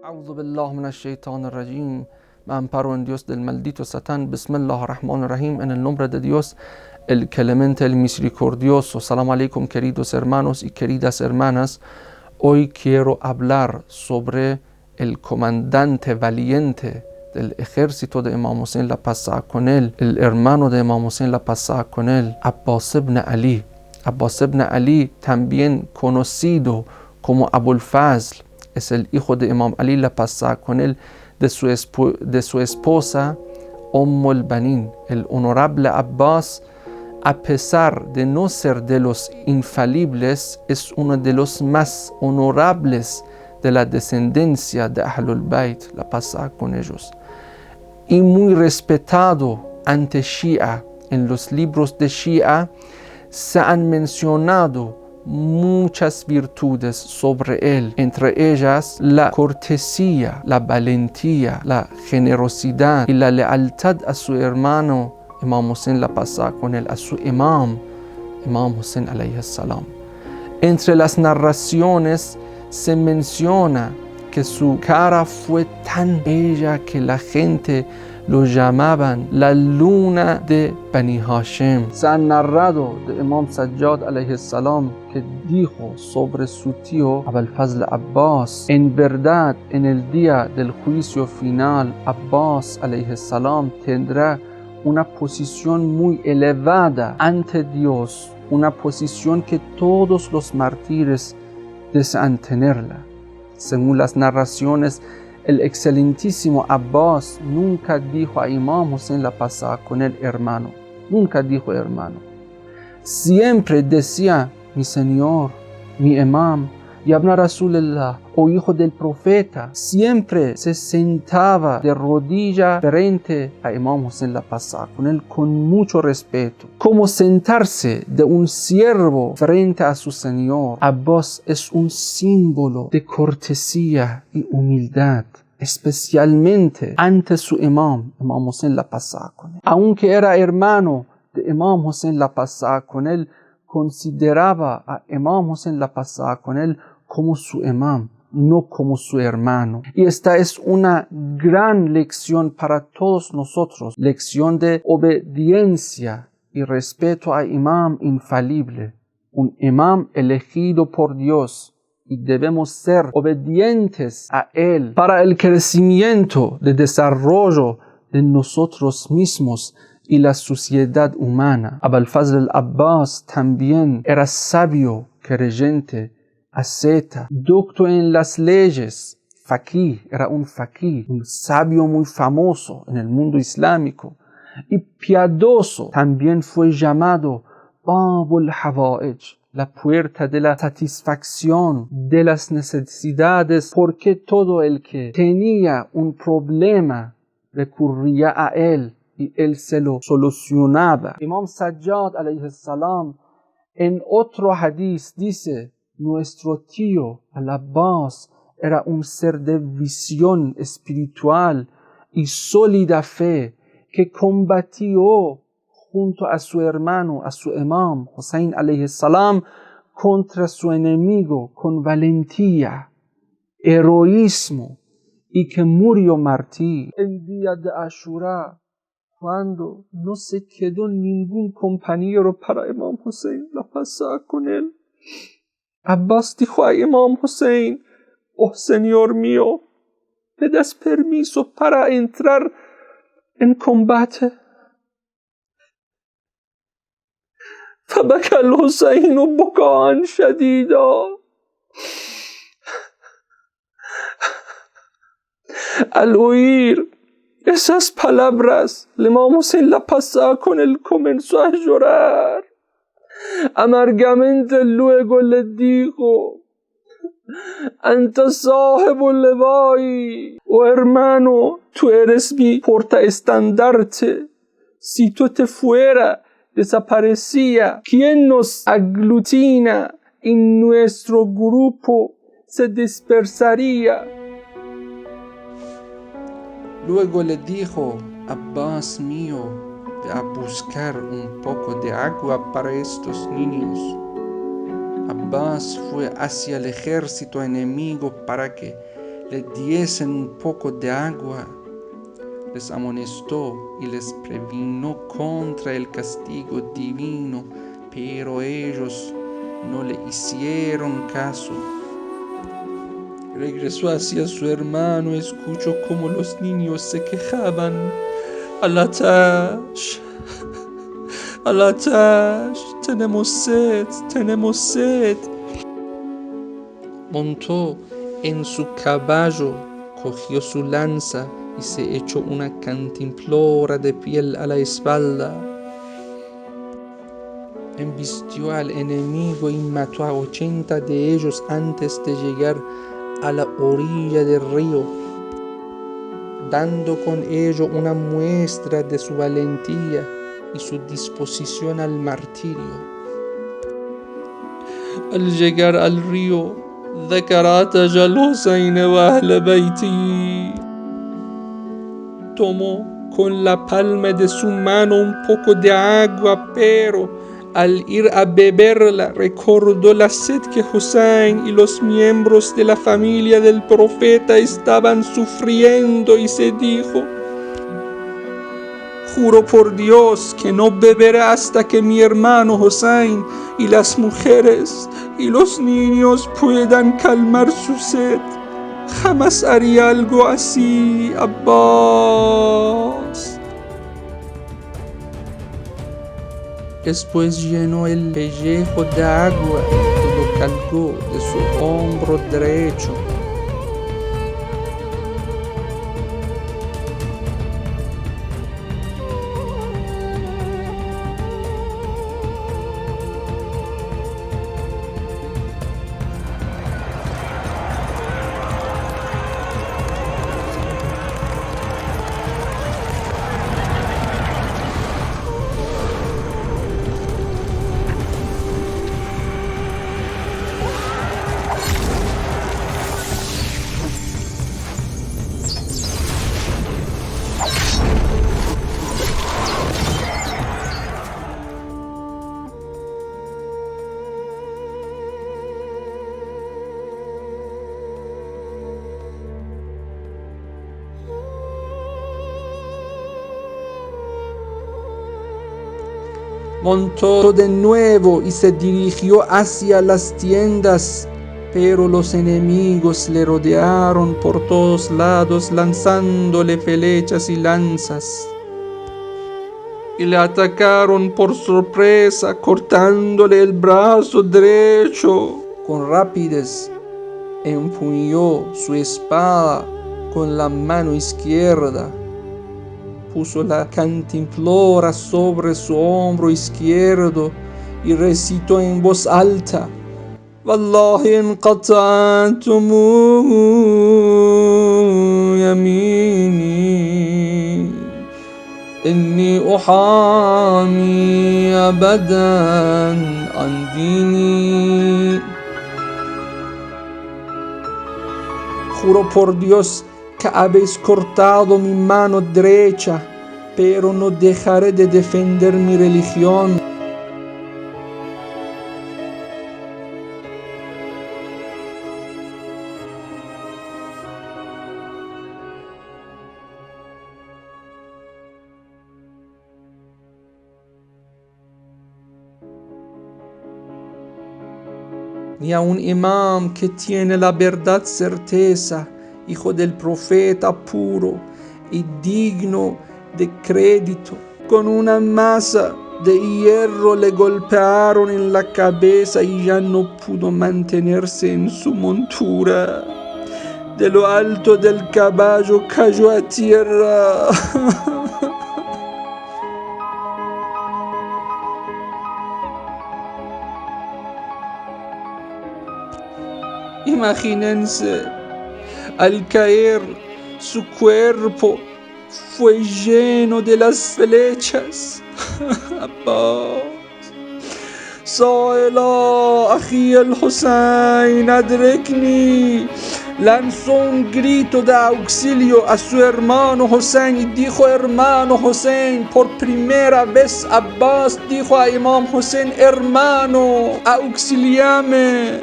A'udhu billahi minash shaitanir rajim. Me amparo en Dios del maldito Satán. Bismillahirrahmanirrahim. En el nombre de Dios, el clemente, el misericordioso. Salam alaikum, queridos hermanos y queridas hermanas. Hoy quiero hablar sobre el comandante valiente del ejército de Imam Hussein, la paz sea con él, el hermano de Imam Hussein, la paz sea con él, Abbas ibn Ali. Abbas ibn Ali, también conocido como Abul Fazl, es el hijo de Imam Ali, la paz sea con él, de su esposa Ummul Banin. El honorable Abbas, a pesar de no ser de los infalibles, es uno de los más honorables de la descendencia de Ahlul Bayt, la paz sea con ellos, y muy respetado ante Shia. En los libros de Shia se han mencionado muchas virtudes sobre él, entre ellas la cortesía, la valentía, la generosidad y la lealtad a su hermano Imam Hussein, la paz sea con él, a su Imam Hussein alayhi salam. Entre las narraciones se menciona que su cara fue tan bella que la gente lo llamaban la luna de Bani Hashim. Se ha narrado de Imam Sajjad alayhi salam que dijo sobre su tío Abul Fazl Abbas: en verdad, en el día del juicio final, Abbas alayhi salam tendrá una posición muy elevada ante Dios, una posición que todos los mártires desean tenerla. Según las narraciones, el excelentísimo Abbas nunca dijo a Imam Hussein, la paz sea con él, hermano. Nunca dijo hermano. Siempre decía mi señor, mi imam, Yabna Rasulullah, o hijo del profeta. Siempre se sentaba de rodilla frente a Imam Hussein, la paz sea con él, con mucho respeto. Como sentarse de un siervo frente a su señor. Abbas es un símbolo de cortesía y humildad, especialmente ante su Imam Hussein, la paz sea con él. Aunque era hermano de Imam Hussein, la paz sea con él, consideraba a Imam Hussein, la paz sea con él, como su imam, no como su hermano. Y esta es una gran lección para todos nosotros, lección de obediencia y respeto a imam infalible, un imam elegido por Dios, y debemos ser obedientes a él para el crecimiento, de desarrollo de nosotros mismos y la sociedad humana. Abul Fazl Abbas también era sabio, creyente, asceta, docto en las leyes, faqih, era un faqih, un sabio muy famoso en el mundo islámico, y piadoso. También fue llamado Babul Hawaij, la puerta de la satisfacción de las necesidades, porque todo el que tenía un problema recurría a él y él se lo solucionaba. Imam Sajjad alayhi salam en otro hadith dice: nuestro tío Al-Abbas era un ser de visión espiritual y sólida fe, que combatió junto a su hermano, a su Imam Hussein alayhi salam, contra su enemigo con valentía, heroísmo, y que murió mártir el día de Ashura, cuando no se quedó ningún compañero para Imam Hussein, la paz sea con él. Abbas dijo a Imam Hussein: oh Señor mío, ¿me das permiso para entrar en combate? فبكى الحسين بكاء شديدا. Al oír esas palabras, el Imam Hussein, la paz sea con él, comenzó a llorar amargamente. Luego le dijo: Anta sahibul levai, oh hermano, tú eres mi portaestandarte. Si tú te fuera, desaparecía. ¿Quién nos aglutina en nuestro grupo? Se dispersaría. Luego le dijo: Abbas mío, ve a buscar un poco de agua para estos niños. Abbas fue hacia el ejército enemigo para que le diesen un poco de agua, les amonestó y les previno contra el castigo divino, pero ellos no le hicieron caso. Regresó hacia su hermano, escuchó cómo los niños se quejaban. Alatash, Alatash, tenemos sed, tenemos sed. Montó en su caballo, cogió su lanza y se echó una cantimplora de piel a la espalda. Embistió al enemigo y mató a 80 de ellos antes de llegar a la orilla del río, dando con ello una muestra de su valentía y su disposición al martirio. Al llegar al río, ذكرت الحسين وأهل بيتي. Tomó con la palma de su mano un poco de agua, pero al ir a beberla recordó la sed que Hussein y los miembros de la familia del profeta estaban sufriendo y se dijo: juro por Dios que no beberé hasta que mi hermano Hussein y las mujeres y los niños puedan calmar su sed. Jamás haría algo así, Abbas. Después llenó el pellejo de agua y lo cargó de su hombro derecho. Montó de nuevo y se dirigió hacia las tiendas, pero los enemigos le rodearon por todos lados, lanzándole flechas y lanzas. Y le atacaron por sorpresa, cortándole el brazo derecho. Con rapidez empuñó su espada con la mano izquierda. Puso la cantimplora sobre su hombro izquierdo y recitó en voz alta: Wallahi inqata'tumu yamini inni uhami abadan an dini. Juro por Dios que habéis cortado mi mano derecha, pero no dejaré de defender mi religión. Ni a un imam que tiene la verdad certeza, hijo del profeta puro y digno de crédito, con una masa de hierro le golpearon en la cabeza y ya no pudo mantenerse en su montura. De lo alto del caballo cayó a tierra. Imagínense, al caer, su cuerpo fue lleno de las flechas. Saela, ají el Hussein, adrekni. Lanzó un grito de auxilio a su hermano Hussein y dijo: hermano Hussein. Por primera vez Abbas dijo a Imam Hussein: hermano, auxiliame.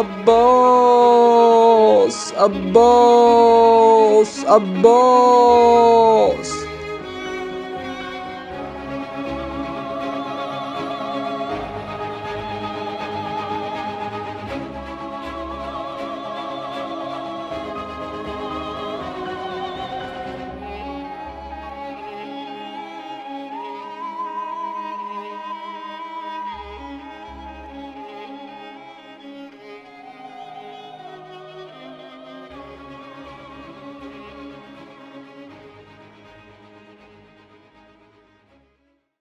Abbas, عباس عباس عباس